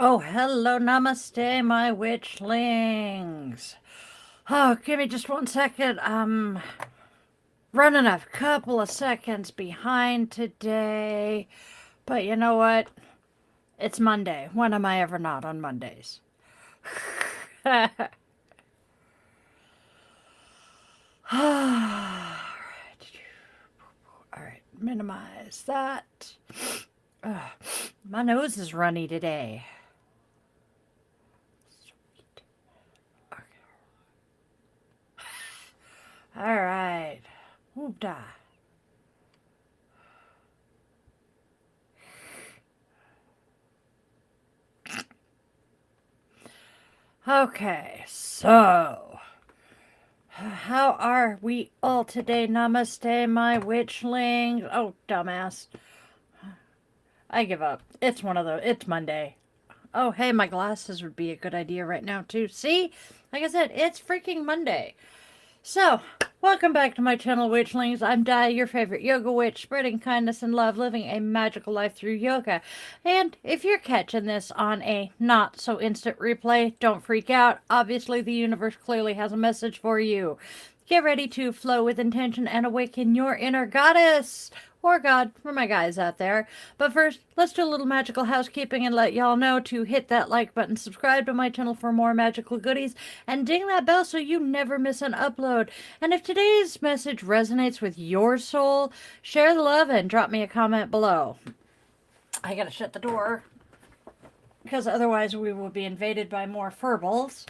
Oh, hello, namaste, my witchlings. Oh, give me just 1 second. Running a couple of seconds behind today. But you know what? It's Monday. When am I ever not on Mondays? All right, minimize that. My nose is runny today. Sweet. Okay. All right. Whoop-da. Okay, so how are we all today? Namaste, my witchlings. Oh, dumbass. I give up. It's one of those. It's Monday. Oh, hey, my glasses would be a good idea right now, too. See? Like I said, it's freaking Monday. So, welcome back to my channel, Witchlings. I'm Di, your favorite yoga witch, spreading kindness and love, living a magical life through yoga. And if you're catching this on a not so instant replay, don't freak out. Obviously, the universe clearly has a message for you. Get ready to flow with intention and awaken your inner goddess. Or God, for my guys out there. But first, let's do a little magical housekeeping and let y'all know to hit that like button, subscribe to my channel for more magical goodies, and ding that bell so you never miss an upload. And if today's message resonates with your soul, share the love and drop me a comment below. I gotta shut the door because otherwise we will be invaded by more furballs.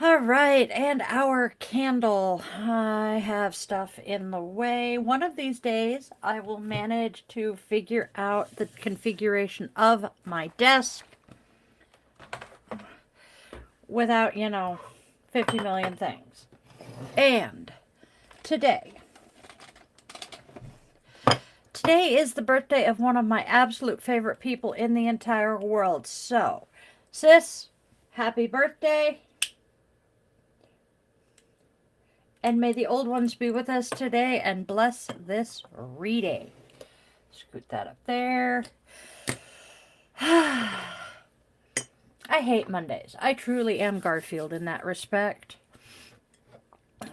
All right, and our candle. I have stuff in the way. One of these days, I will manage to figure out the configuration of my desk without, 50 million things. And today is the birthday of one of my absolute favorite people in the entire world. So, sis, happy birthday. And may the old ones be with us today and bless this reading. Scoot that up there. I hate Mondays. I truly am Garfield in that respect.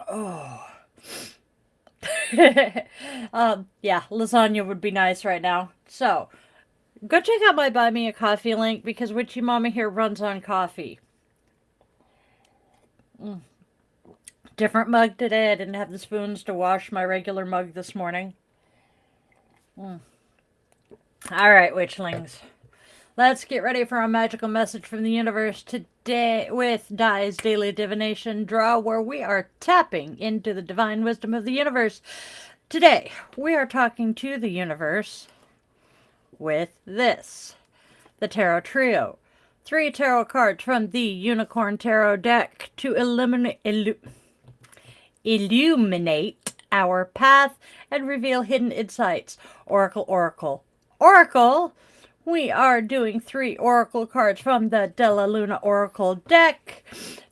Oh. Yeah, lasagna would be nice right now. So, go check out my Buy Me a Coffee link because Witchy Mama here runs on coffee. Different mug today. I didn't have the spoons to wash my regular mug this morning. All right, witchlings. Let's get ready for a magical message from the universe today with Di's Daily Divination Draw, where we are tapping into the divine wisdom of the universe. Today, we are talking to the universe with this. The Tarot Trio. 3 tarot cards from the Unicorn Tarot deck to illuminate our path and reveal hidden insights. Oracle, Oracle, Oracle. We are doing 3 Oracle cards from the Della Luna Oracle deck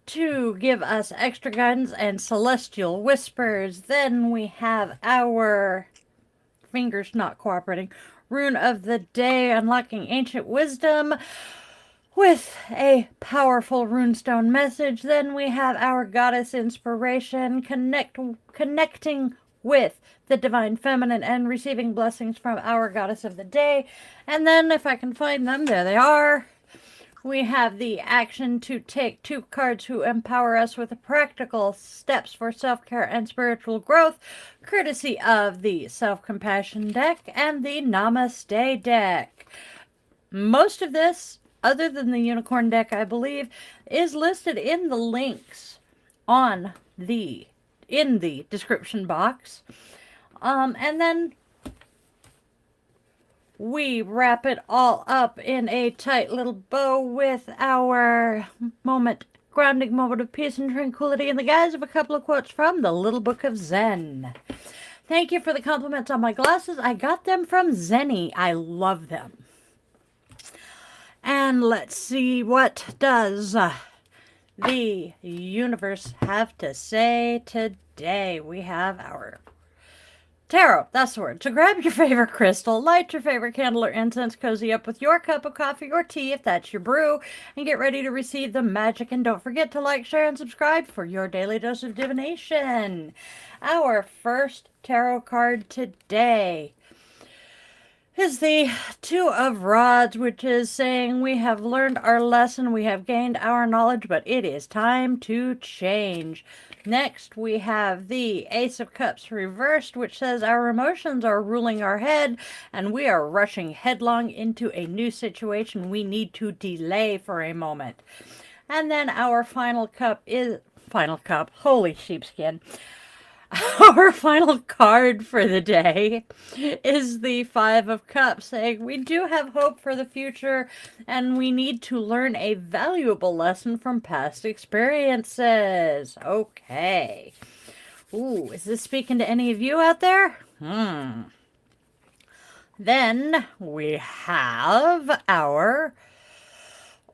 to give us extra guidance and celestial whispers. Then we have our fingers not cooperating. Rune of the Day, unlocking ancient wisdom with a powerful runestone message. Then we have our goddess inspiration, connecting with the divine feminine and receiving blessings from our goddess of the day. And then if I can find them, there they are. We have the action to take 2 cards who empower us with practical steps for self-care and spiritual growth, courtesy of the Self-Compassion deck and the Namaste deck. Most of this, other than the Unicorn deck, I believe, is listed in the links in the description box. And then we wrap it all up in a tight little bow with our grounding moment of peace and tranquility in the guise of a couple of quotes from the Little Book of Zen. Thank you for the compliments on my glasses. I got them from Zenny. I love them. And let's see, what does the universe have to say today? We have our Tarot, that's the word. So grab your favorite crystal, light your favorite candle or incense, cozy up with your cup of coffee or tea if that's your brew, and get ready to receive the magic. And don't forget to like, share, and subscribe for your daily dose of divination. Our first tarot card today is the Two of Rods, which is saying we have learned our lesson, we have gained our knowledge, but it is time to change. Next, we have the Ace of Cups reversed, which says our emotions are ruling our head and we are rushing headlong into a new situation. We need to delay for a moment. And then our final cup is final cup. Holy sheepskin. Our final card for the day is the Five of Cups, saying we do have hope for the future and we need to learn a valuable lesson from past experiences. Okay. Ooh, is this speaking to any of you out there? Then we have our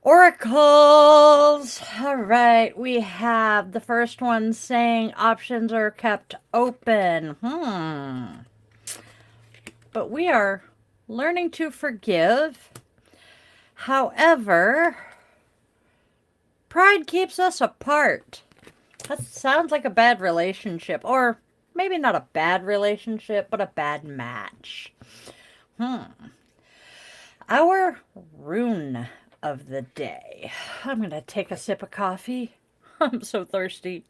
oracles. All right, we have the first one saying options are kept open. But we are learning to forgive. However, pride keeps us apart. That sounds like a bad relationship, or maybe not a bad relationship, but a bad match. Our rune of the day. I'm going to take a sip of coffee. I'm so thirsty.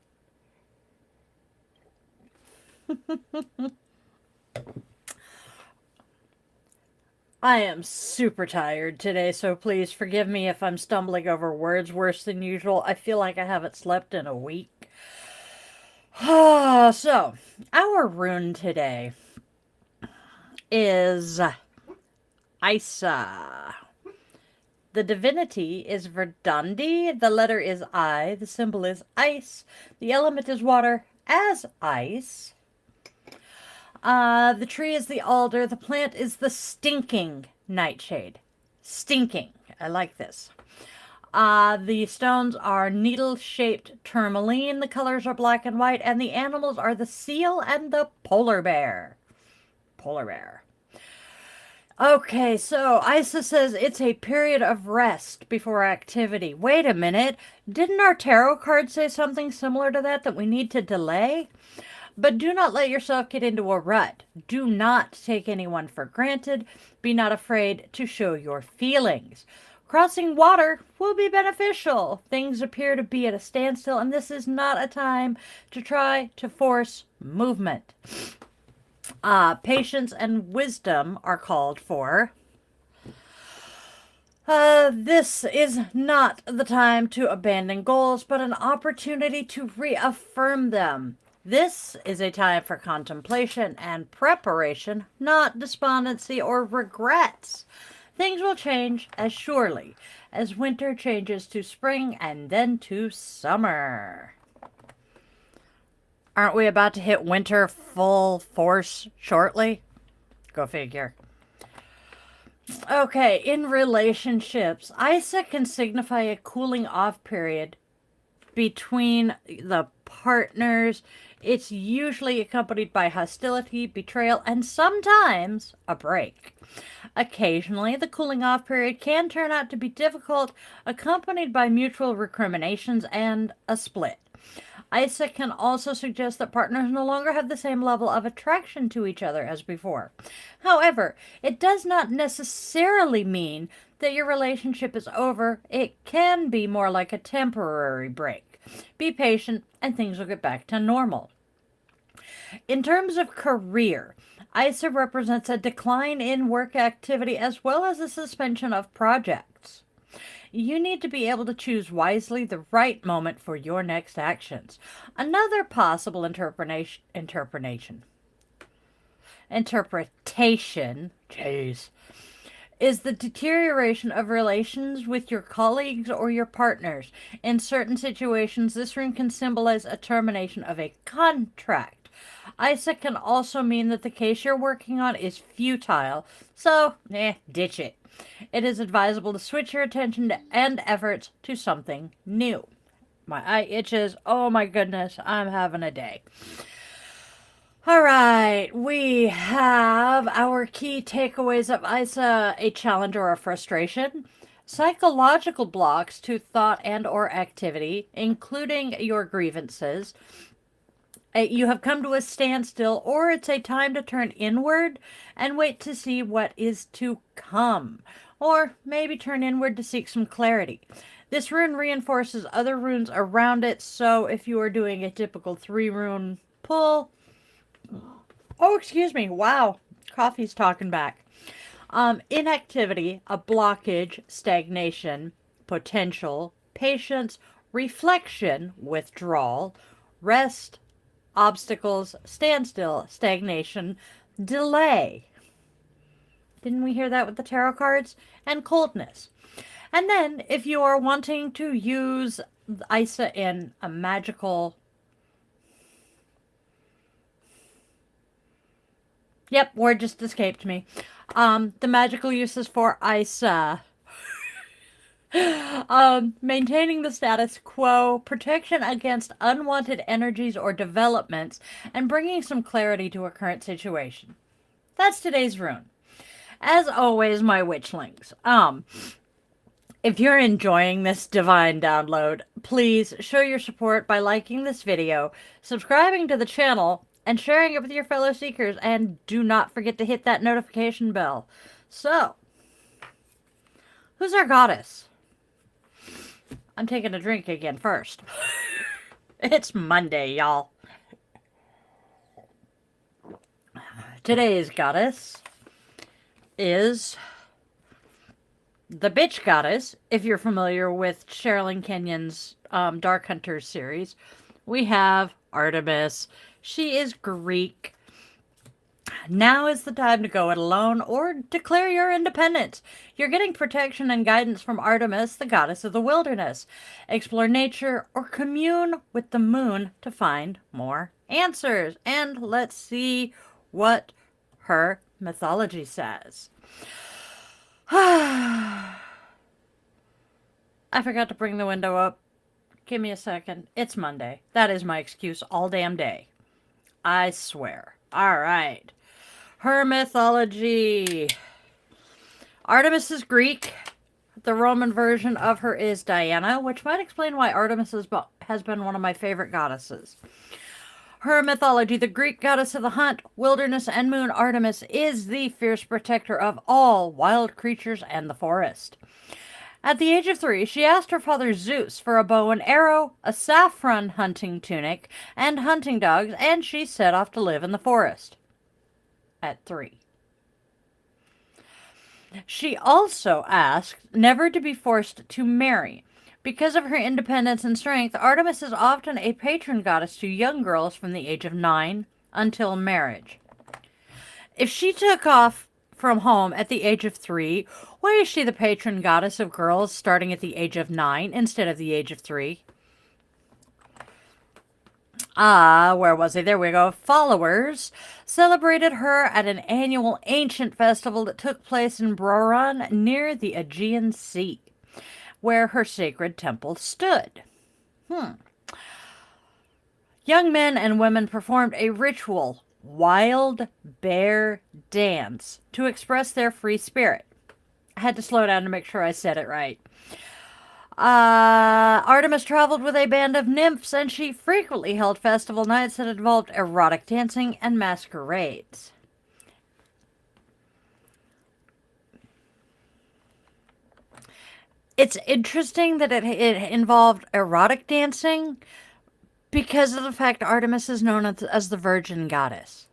I am super tired today, so please forgive me if I'm stumbling over words worse than usual. I feel like I haven't slept in a week. So, our rune today is Isa. The divinity is Verdandi. The letter is I. The symbol is ice. The element is water as ice. The tree is the alder. The plant is the stinking nightshade. Stinking. I like this. The stones are needle-shaped tourmaline. The colors are black and white. And the animals are the seal and the polar bear. Polar bear. Okay, so Isa says it's a period of rest before activity. Wait a minute. Didn't our tarot card say something similar to that we need to delay? But do not let yourself get into a rut. Do not take anyone for granted. Be not afraid to show your feelings. Crossing water will be beneficial. Things appear to be at a standstill, and this is not a time to try to force movement. Patience and wisdom are called for. This is not the time to abandon goals, but an opportunity to reaffirm them. This is a time for contemplation and preparation, not despondency or regrets. Things will change as surely as winter changes to spring and then to summer. Aren't we about to hit winter full force shortly? Go figure. Okay, in relationships, Isa can signify a cooling off period between the partners. It's usually accompanied by hostility, betrayal, and sometimes a break. Occasionally, the cooling off period can turn out to be difficult, accompanied by mutual recriminations and a split. Isa can also suggest that partners no longer have the same level of attraction to each other as before. However, it does not necessarily mean that your relationship is over. It can be more like a temporary break. Be patient and things will get back to normal. In terms of career, Isa represents a decline in work activity as well as a suspension of projects. You need to be able to choose wisely the right moment for your next actions. Another possible interpretation, is the deterioration of relations with your colleagues or your partners. In certain situations, this rune can symbolize a termination of a contract. Isa can also mean that the case you're working on is futile, so ditch it. It is advisable to switch your attention and efforts to something new. My eye itches. Oh my goodness, I'm having a day. All right, we have our key takeaways of ISA: a challenge or a frustration, psychological blocks to thought and or activity, including your grievances. You have come to a standstill, or it's a time to turn inward and wait to see what is to come, or maybe turn inward to seek some clarity. This rune reinforces other runes around it, so if you are doing a typical 3 rune pull, oh, excuse me, wow, coffee's talking back. Inactivity, a blockage, stagnation, potential, patience, reflection, withdrawal, rest, obstacles, standstill, stagnation, delay. Didn't we hear that with the tarot cards? And coldness. And then, if you are wanting to use ISA in a magical. Yep, word just escaped me. The magical uses for ISA. Maintaining the status quo, protection against unwanted energies or developments, and bringing some clarity to a current situation. That's today's rune. As always, my witchlings. If you're enjoying this divine download, please show your support by liking this video, subscribing to the channel, and sharing it with your fellow seekers. And do not forget to hit that notification bell. So, who's our goddess? I'm taking a drink again first. It's Monday, y'all. Today's goddess is the bitch goddess. If you're familiar with Sherilyn Kenyon's Dark Hunters series, we have Artemis. She is Greek. Now is the time to go it alone or declare your independence. You're getting protection and guidance from Artemis, the goddess of the wilderness. Explore nature or commune with the moon to find more answers. And let's see what her mythology says. I forgot to bring the window up. Give me a second. It's Monday. That is my excuse all damn day. I swear. All right. Her mythology. Artemis is Greek. The Roman version of her is Diana, which might explain why Artemis has been one of my favorite goddesses. Her mythology: the Greek goddess of the hunt, wilderness, and moon, Artemis is the fierce protector of all wild creatures and the forest. At the age of 3, she asked her father Zeus for a bow and arrow, a saffron hunting tunic, and hunting dogs, and she set off to live in the forest. At 3. She also asked never to be forced to marry. Because of her independence and strength, Artemis is often a patron goddess to young girls from the age of 9 until marriage. If she took off from home at the age of 3, why is she the patron goddess of girls starting at the age of 9 instead of the age of 3? Where was I? There we go. Followers celebrated her at an annual ancient festival that took place in Broran near the Aegean Sea, where her sacred temple stood. Young men and women performed a ritual wild bear dance to express their free spirit. I had to slow down to make sure I said it right. Artemis traveled with a band of nymphs, and she frequently held festival nights that involved erotic dancing and masquerades. It's interesting that it involved erotic dancing because of the fact Artemis is known as the virgin goddess.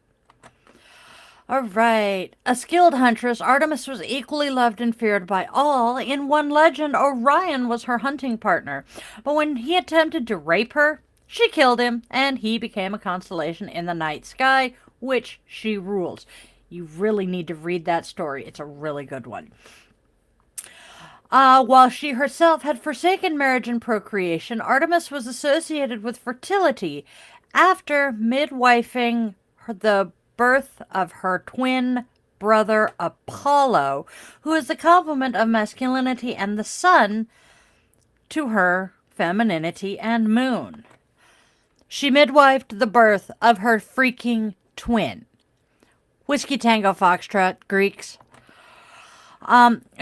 All right. A skilled huntress, Artemis was equally loved and feared by all. In one legend, Orion was her hunting partner. But when he attempted to rape her, she killed him, and he became a constellation in the night sky, which she rules. You really need to read that story. It's a really good one. While she herself had forsaken marriage and procreation, Artemis was associated with fertility after midwifing the birth of her twin brother Apollo, who is the complement of masculinity and the sun to her femininity and moon. She midwifed the birth of her freaking twin. Whiskey Tango Foxtrot, Greeks.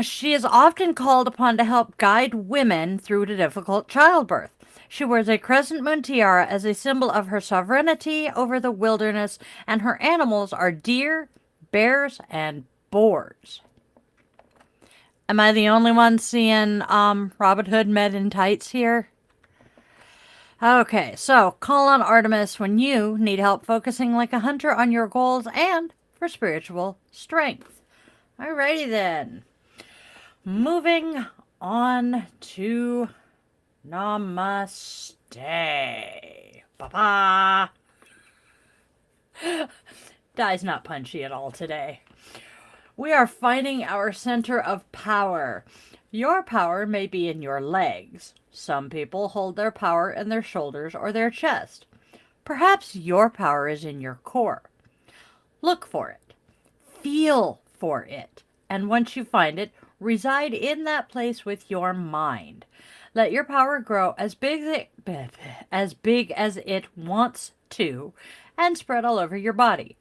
She is often called upon to help guide women through the difficult childbirth. She wears a crescent moon tiara as a symbol of her sovereignty over the wilderness, and her animals are deer, bears, and boars. Am I the only one seeing Robin Hood men in tights here? Okay, so call on Artemis when you need help focusing like a hunter on your goals and for spiritual strength. Alrighty then. Moving on to Namaste. Ba-ba. Di's not punchy at all today. We are finding our center of power. Your power may be in your legs. Some people hold their power in their shoulders or their chest. Perhaps your power is in your core. Look for it. Feel for it. And once you find it, reside in that place with your mind. Let your power grow as big as it wants to and spread all over your body.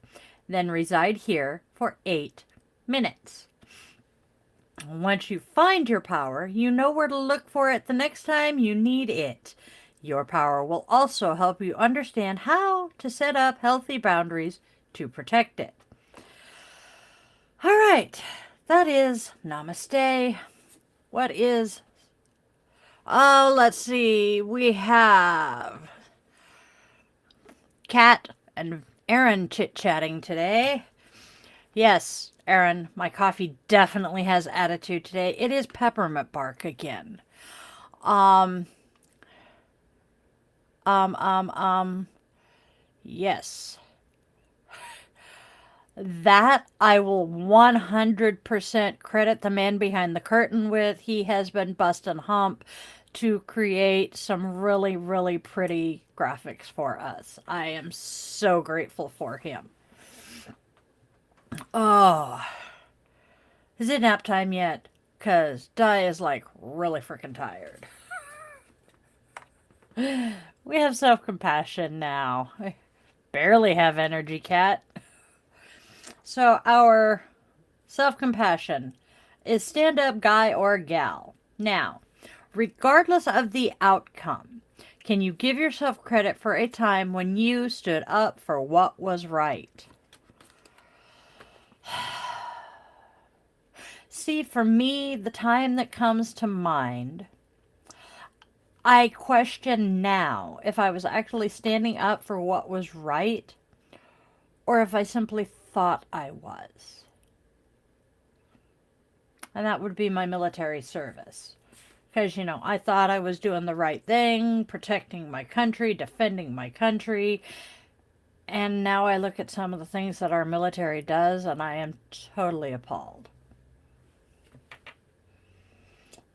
Then reside here for 8 minutes. Once you find your power, you know where to look for it the next time you need it. Your power will also help you understand how to set up healthy boundaries to protect it. All right, that is Namaste. What is... Oh, let's see. We have Kat and Aaron chit-chatting today. Yes, Aaron, my coffee definitely has attitude today. It is peppermint bark again. Yes. That I will 100% credit the man behind the curtain with. He has been busting hump to create some really, really pretty graphics for us. I am so grateful for him. Oh, is it nap time yet? Because Di is like really freaking tired. We have self-compassion now. I barely have energy, Cat. So our self-compassion is stand up guy or gal. Now, regardless of the outcome, can you give yourself credit for a time when you stood up for what was right? See, for me, the time that comes to mind, I question now if I was actually standing up for what was right or if I simply thought I was. And that would be my military service. Because, you know, I thought I was doing the right thing, protecting my country, defending my country. And now I look at some of the things that our military does and I am totally appalled.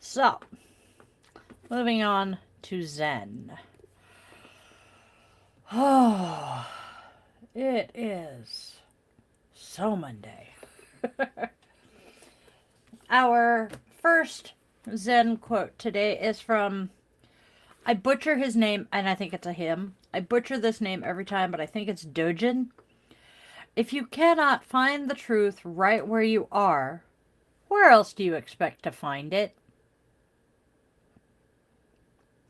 So, moving on to Zen. Oh, it is so Monday. Our first Zen quote today is from, I butcher his name, and I think it's a him. I butcher this name every time, but I think it's Dojin. If you cannot find the truth right where you are, where else do you expect to find it?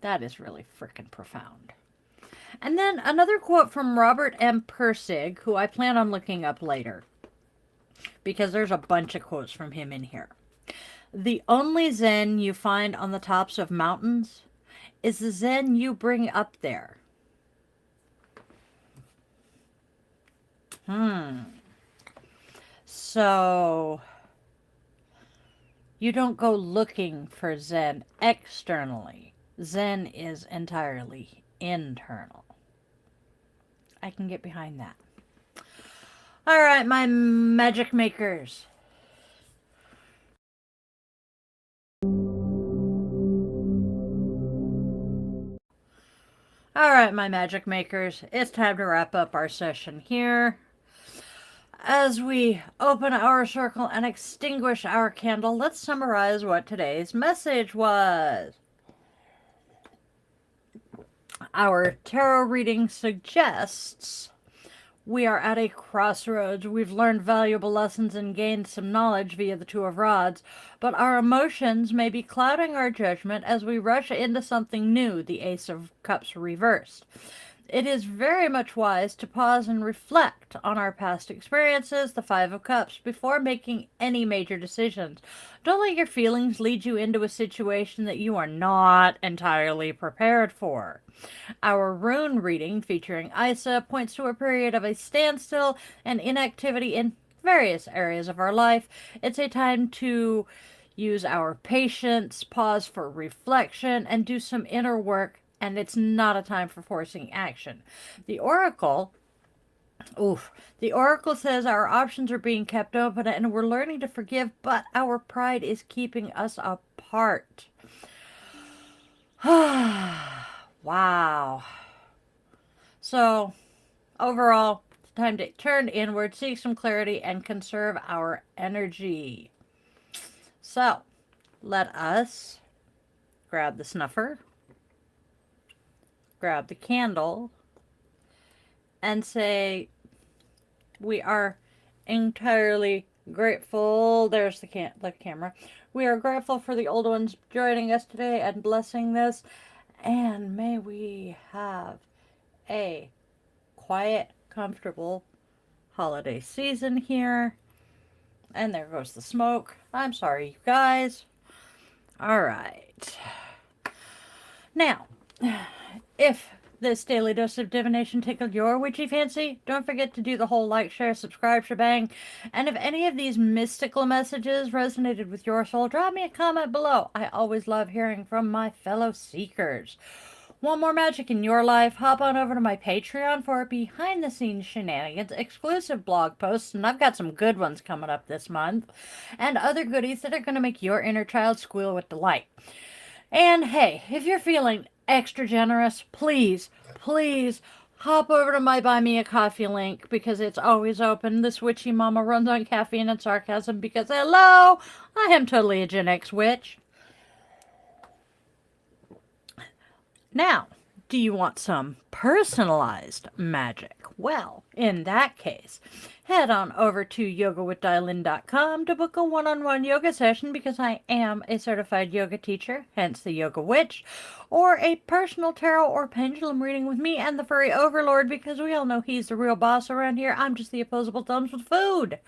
That is really frickin' profound. And then another quote from Robert M. Persig, who I plan on looking up later, because there's a bunch of quotes from him in here. The only Zen you find on the tops of mountains is the Zen you bring up there. So, you don't go looking for Zen externally. Zen is entirely internal. I can get behind that. All right, my magic makers. All right, my magic makers. It's time to wrap up our session here. As we open our circle and extinguish our candle, let's summarize what today's message was. Our tarot reading suggests We are at a crossroads. We've learned valuable lessons and gained some knowledge via the Two of Rods, but our emotions may be clouding our judgment as we rush into something new, the Ace of Cups reversed. It is very much wise to pause and reflect on our past experiences, the Five of Cups, before making any major decisions. Don't let your feelings lead you into a situation that you are not entirely prepared for. Our Rune reading, featuring Isa, points to a period of a standstill and inactivity in various areas of our life. It's a time to use our patience, pause for reflection, and do some inner work, and it's not a time for forcing action. The Oracle the Oracle says our options are being kept open and we're learning to forgive, but our pride is keeping us apart. Wow. So, overall, it's time to turn inward, seek some clarity, and conserve our energy. So, let us grab the snuffer, grab the candle, and say, we are entirely grateful. There's the camera. We are grateful for the old ones joining us today and blessing this. And may we have a quiet, comfortable holiday season here. And there goes the smoke. I'm sorry, you guys. All right. Now, if this daily dose of divination tickled your witchy fancy, don't forget to do the whole like, share, subscribe shebang. And if any of these mystical messages resonated with your soul, drop me a comment below. I always love hearing from my fellow seekers. Want more magic in your life? Hop on over to my Patreon for behind the scenes shenanigans, exclusive blog posts, and I've got some good ones coming up this month, and other goodies that are going to make your inner child squeal with delight. And hey, if you're feeling extra generous, please hop over to my Buy Me a Coffee link because it's always open. This witchy mama runs on caffeine and sarcasm because, hello, I am totally a Gen X witch. Now, do you want some personalized magic? Well, in that case, head on over to yogawithdylin.com to book a one-on-one yoga session because I am a certified yoga teacher, hence the Yoga Witch, or a personal tarot or pendulum reading with me and the Furry Overlord because we all know he's the real boss around here. I'm just the opposable thumbs with food.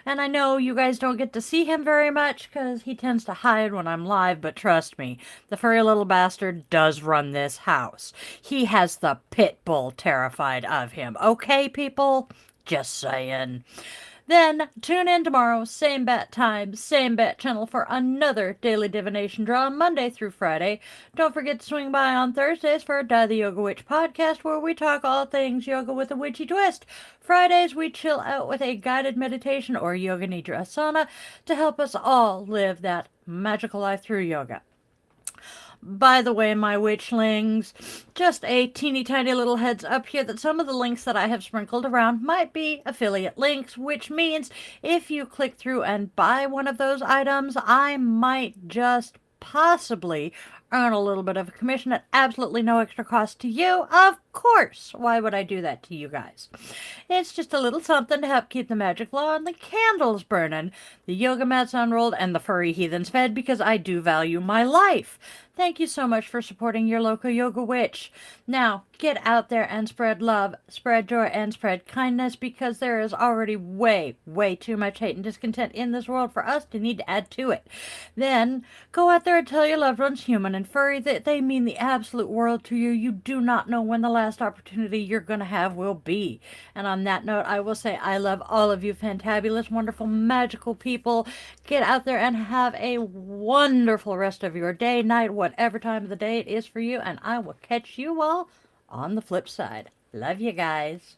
And I know you guys don't get to see him very much because he tends to hide when I'm live, but trust me, the furry little bastard does run this house. He has the pit bull terrified of him. Okay, people? Just saying. Then tune in tomorrow, same bat time, same bat channel for another daily divination draw Monday through Friday. Don't forget to swing by on Thursdays for Die the Yoga Witch podcast where we talk all things yoga with a witchy twist. Fridays we chill out with a guided meditation or yoga nidra asana to help us all live that magical life through yoga. By the way, my witchlings, just a teeny tiny little heads up here that some of the links that I have sprinkled around might be affiliate links, which means if you click through and buy one of those items, I might just possibly earn a little bit of a commission at absolutely no extra cost to you. Of course, why would I do that to you guys? It's just a little something to help keep the magic flowing, the candles burning, the yoga mats unrolled, and the furry heathens fed because I do value my life. Thank you so much for supporting your local yoga witch. Now, get out there and spread love, spread joy, and spread kindness because there is already way too much hate and discontent in this world for us to need to add to it. Then, go out there and tell your loved ones, human and furry, that they mean the absolute world to you. You do not know when the last opportunity you're going to have will be. And on that note, I will say I love all of you fantabulous, wonderful, magical people. Get out there and have a wonderful rest of your day, night, whatever time of the day it is for you, and I will catch you all on the flip side. Love you guys.